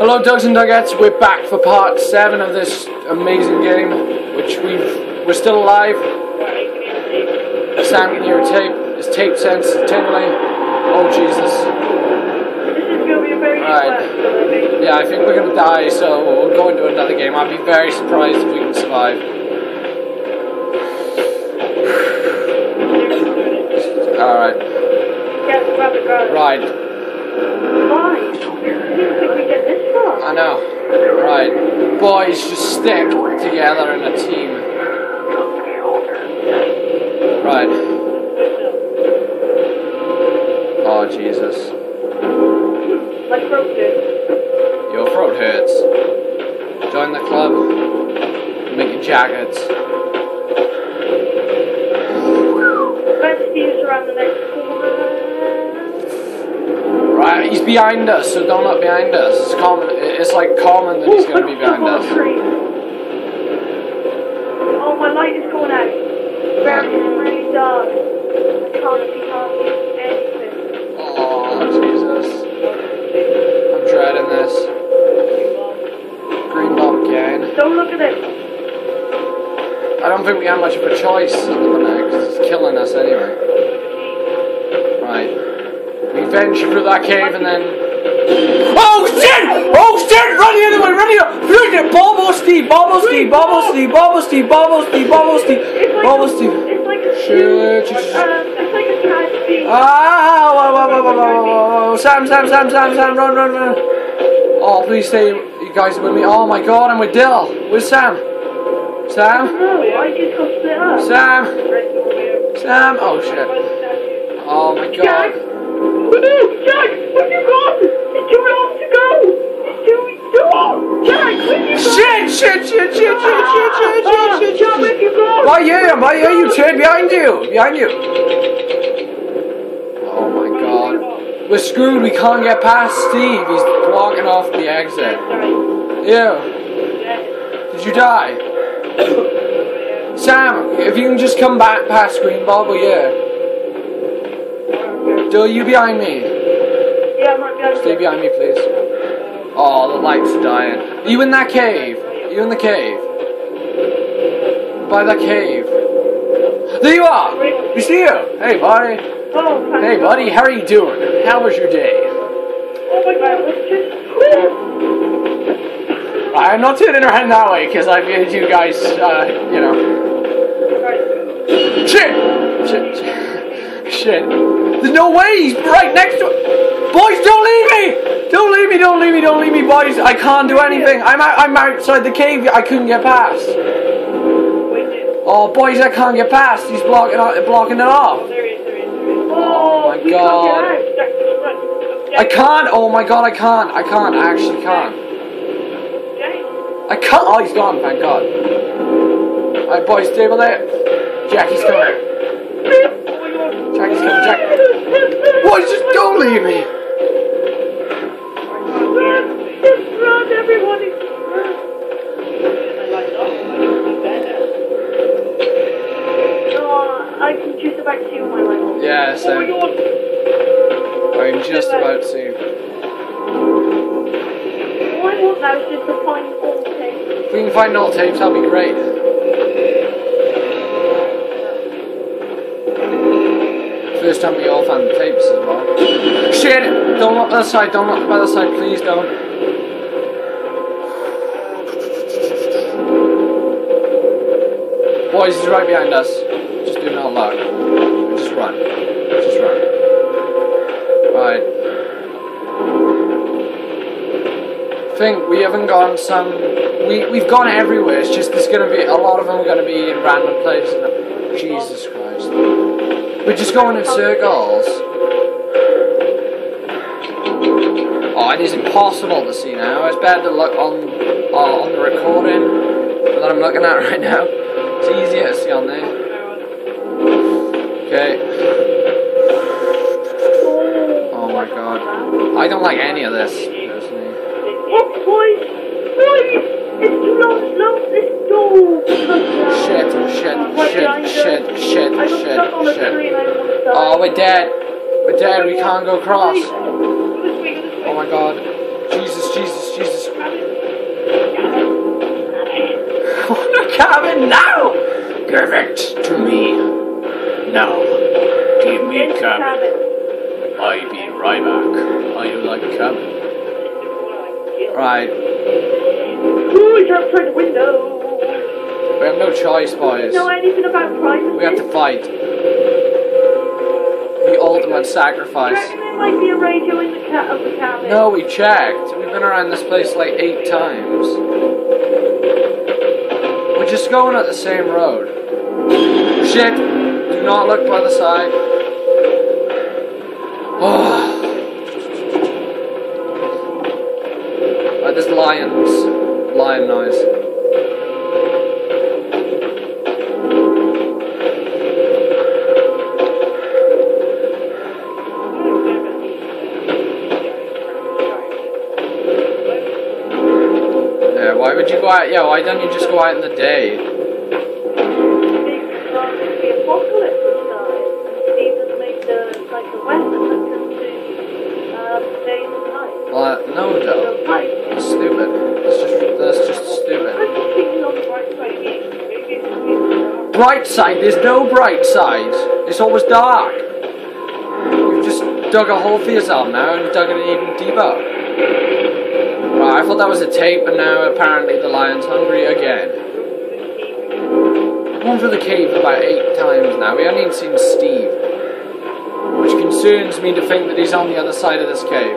Hello Dugs and Dugettes, we're back for part 7 of this amazing game, which we're still alive. Sam can hear a tape, his tape sense is tingling. Oh Jesus. This is going to be a very Right. Yeah, I think we're going to die, so we'll go into another game. I'd be very surprised if we can survive. Alright. Yes, grab the gun. Right. Why? I didn't think we'd get this far. I know. Right. Boys, just stick together in a team. Right. Oh, Jesus. My throat hurts. Your throat hurts. Join the club. Make your jackets. Let's see us around the next corner. Right, he's behind us, so don't look behind us. It's common. It's like common that he's going to be behind us. Oh, my light is going out. It's really dark. I can't see hardly anything. Oh, Jesus. I'm dreading this. Green bomb again. Don't look at it. I don't think we have much of a choice at the minute, because it's killing us anyway. Right. We venture through that cave and then... Oh shit! Oh shit! Run the other way! Run the other way! Bobble Steve! Bobble Steve! Bobble Steve! Bobble Steve! Bobble Steve! Bobble Steve! Bobble Steve! It's like a Shit! it's like a tragedy. Ah! Whoa! Sam! Run! Oh, please stay. You guys are with me. Oh my God! I'm with Dill. Where's Sam? Sam? No, I just got split up. Sam! Oh shit! Oh my God! Jack, where you gone? It's too long to go. It's too long. Jack, where you gone? Shit! Jack, where you gone? Right here, you turn behind you. Oh my God. We're screwed, we can't get past Steve. He's blocking off the exit. Yeah. Did you die? Sam, if you can just come back past Green Bubble, yeah. Do you behind me? Yeah, I'm right behind you. Stay behind me, please. Oh, the lights are dying. Are you in that cave? Are you in the cave? By that cave. There you are! We see you! Hey, buddy. Oh, Hey, buddy, how are you doing? How was your day? Oh my God, let's just... I'm not turning around that way, because I feel you guys, you know. Shit. There's no way, he's right next to it. Boys, don't leave me! Don't leave me, boys. I can't do anything. I'm outside the cave. I couldn't get past. Oh, boys, I can't get past. He's blocking it off. Oh my God. I can't. Oh my God, I can't. I actually can't. I can't. Oh, he's gone, thank God. Alright, boys, stay over there. Jackie's coming. Jack. Boys, just don't leave me. Run, everybody. Oh, I can just about see my life. Yeah, so I'm just about to. All I want now is just to find all tapes. If we can find old tapes, that'll be great. First time we all found the tapes as well. Shit! Don't look the other side, don't look by the side, please don't. Boys, he's right behind us. Just do not look. Just run. Right. I think we haven't gone we've gone everywhere, it's just there's gonna be, a lot of them are gonna be in random places. Jesus Christ. We're just going in circles. Oh, it is impossible to see now. It's better to look on the recording that I'm looking at right now. It's easier to see on there. Okay. Oh my God. I don't like any of this, personally. Oh, boys! It's too long, this door! Shit. Oh, we're dead. We can't go across. Oh my God. Jesus. cabin now! Give it to me. Now. Give me Into the cabin. I be Ryback. I do like cabin. Right. Ooh, he's outside the window. We have no choice, boys. Know anything about privacy? We have to fight. The ultimate sacrifice. Do you reckon there might be a radio in the cabin? No, we checked. We've been around this place like 8 times. We're just going at the same road. Shit! Do not look by the side. Oh. Right, there's lions. Lion noise. Yeah, why would you go out? Yeah, why don't you just go out in the day? The apocalypse would start. Steve doesn't make the weapon that can do days and nights. Well, no, though. The pipe. That's stupid. That's just stupid. I'm just thinking on the bright side. Bright side? There's no bright side. It's always dark. You've just dug a hole for yourself now and dug it even deeper. Right, I thought that was a tape, and now apparently the lion's hungry again. I've gone through the cave about 8 times now. We haven't even seen Steve. Which concerns me to think that he's on the other side of this cave.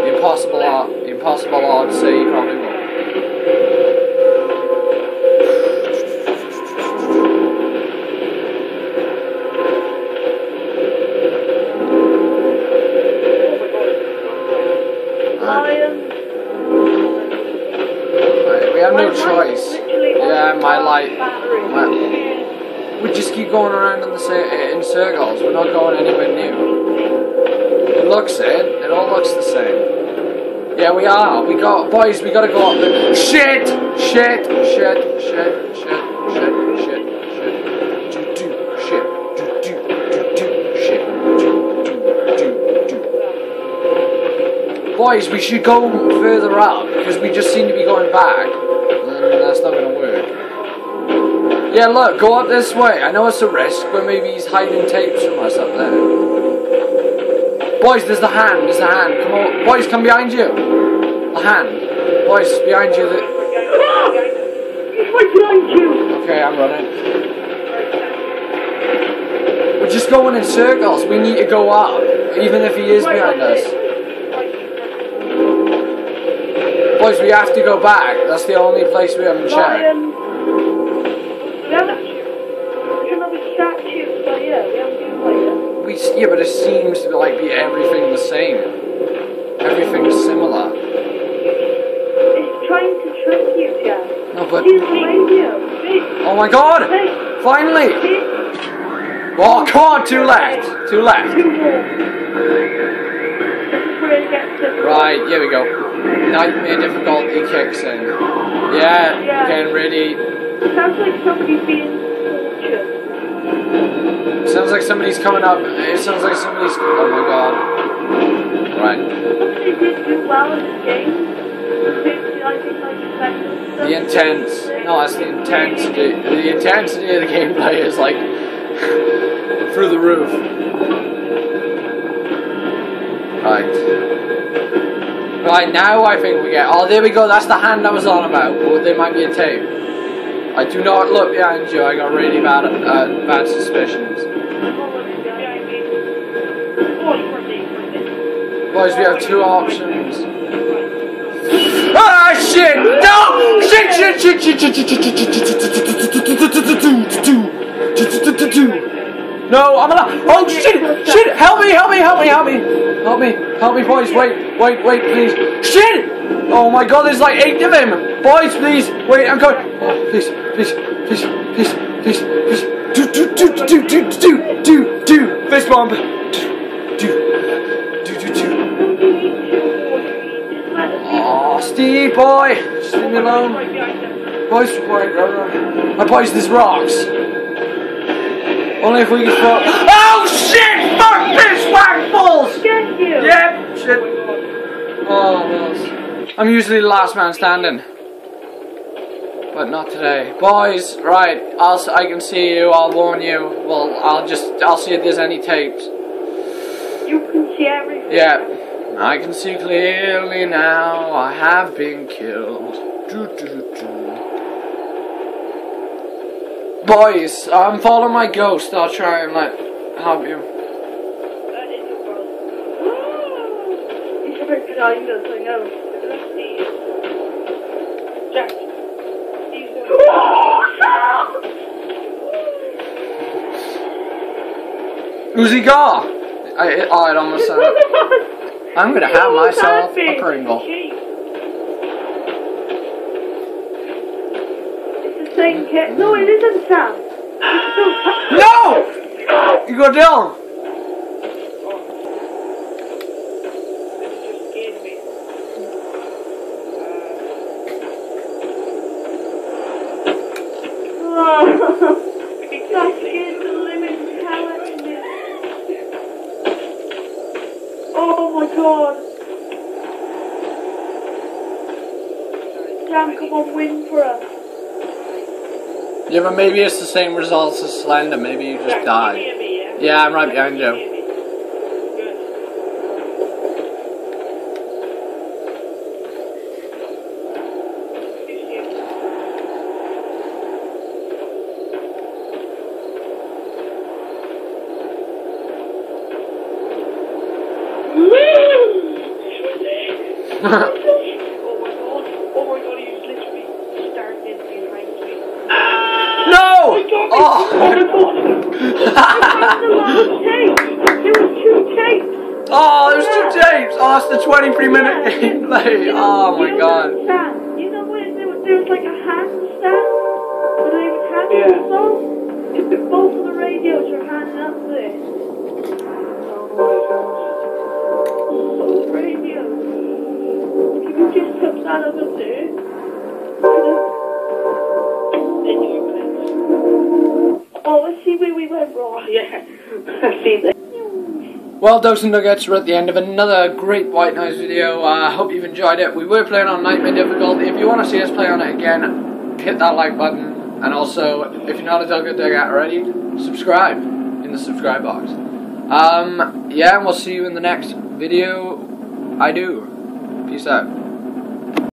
The impossible odds say he probably won't. We have no choice. Yeah, my light. We just keep going around in circles. We're not going anywhere new. It looks it. It all looks the same. Yeah, we are. Boys, we gotta go up there. Shit! Shit! Shit! Shit! Shit! Shit! Shit! Shit! Do shit! Do shit! Do. Boys, we should go further up because we just seem to be going back. And that's not gonna work. Yeah, look, go up this way. I know it's a risk, but maybe he's hiding tapes from us up there. Boys, there's the hand. There's the hand. Come on, boys, come behind you. The hand. Boys, behind you. He's right behind you. Okay, I'm running. We're just going in circles. We need to go up, even if he is behind us. Boys, we have to go back. That's the only place we haven't checked. There's another statue. So yeah, we haven't been later. Yeah, but it seems to be everything the same. Everything's similar. It's trying to trick you, Jack. No, but Here's the radio. oh my God! Hey. Finally! Oh, come on, two left. Two left. Two more. This is where it gets difficult. Right, here we go. Nightmare difficulty kicks in. Yeah, getting ready. Sounds like somebody's being tortured. Sounds like somebody's coming up. It sounds like somebody's. Oh my God. Right. They did do well in this game. The intense. No, that's the intensity. The intensity of the gameplay is like through the roof. Right. Right, now I think we get... Oh, there we go. That's the hand I was on about. Oh, there might be a tape. I do not look behind you. I got really bad suspicions. Boys, we have 2 options. Ah, shit! No! Shit, shit, shit, shit, shit, shit, shit. No, I'm alive. Oh, shit! Shit! Help me, help me, help me, help me! Help me, help me, boys. Wait, please. Shit! Oh my God, there's like 8 of them. Boys, please. Wait, I'm going. Oh, please. Do. Fist bump. Do. Oh, Steve, boy. Just leave me alone. Boys, wait. My boys, there's rocks. Only if we can throw. Oh shit! Fuck this whack balls! Get you! Yep, shit. Oh, no. I'm usually the last man standing. But not today. Boys, right, I can see you, I'll warn you. Well, I'll see if there's any tapes. You can see everything. Yeah, I can see clearly now, I have been killed. Boys, I'm following my ghost, I'll try and help you. That is a problem. He's about behind us, I know. Let's see. Jack. Who's he got? It almost said it. I'm gonna have myself a Pringle. It's the same kid. No, it isn't Sam. It's still Sam. No! You go down. That scared the living hell out of me. Oh my god. Sam, come on, win for us. Yeah, but maybe it's the same results as Slender. Maybe you just died. Yeah, I'm right behind you. Oh my god, he's literally starting behind me. No! Oh! There was two tapes. Oh, there's 2 tapes! Oh, it's the 23-minute gameplay! Oh my god. You know when there was like a handstand? Where they would hand the song? You put both of the radios, your hand up there. Oh my gosh. Both radios. If you just took that over there, then you were playing. Oh, let's see where we went wrong. Yeah. Let's see that. Well, Dogs and Nuggets, we're at the end of another great White Noise video. I hope you've enjoyed it. We were playing on Nightmare difficulty. If you want to see us play on it again, hit that like button. And also, if you're not a Dog and Dugout already, subscribe in the subscribe box. Yeah, and we'll see you in the next video. I do. Peace out.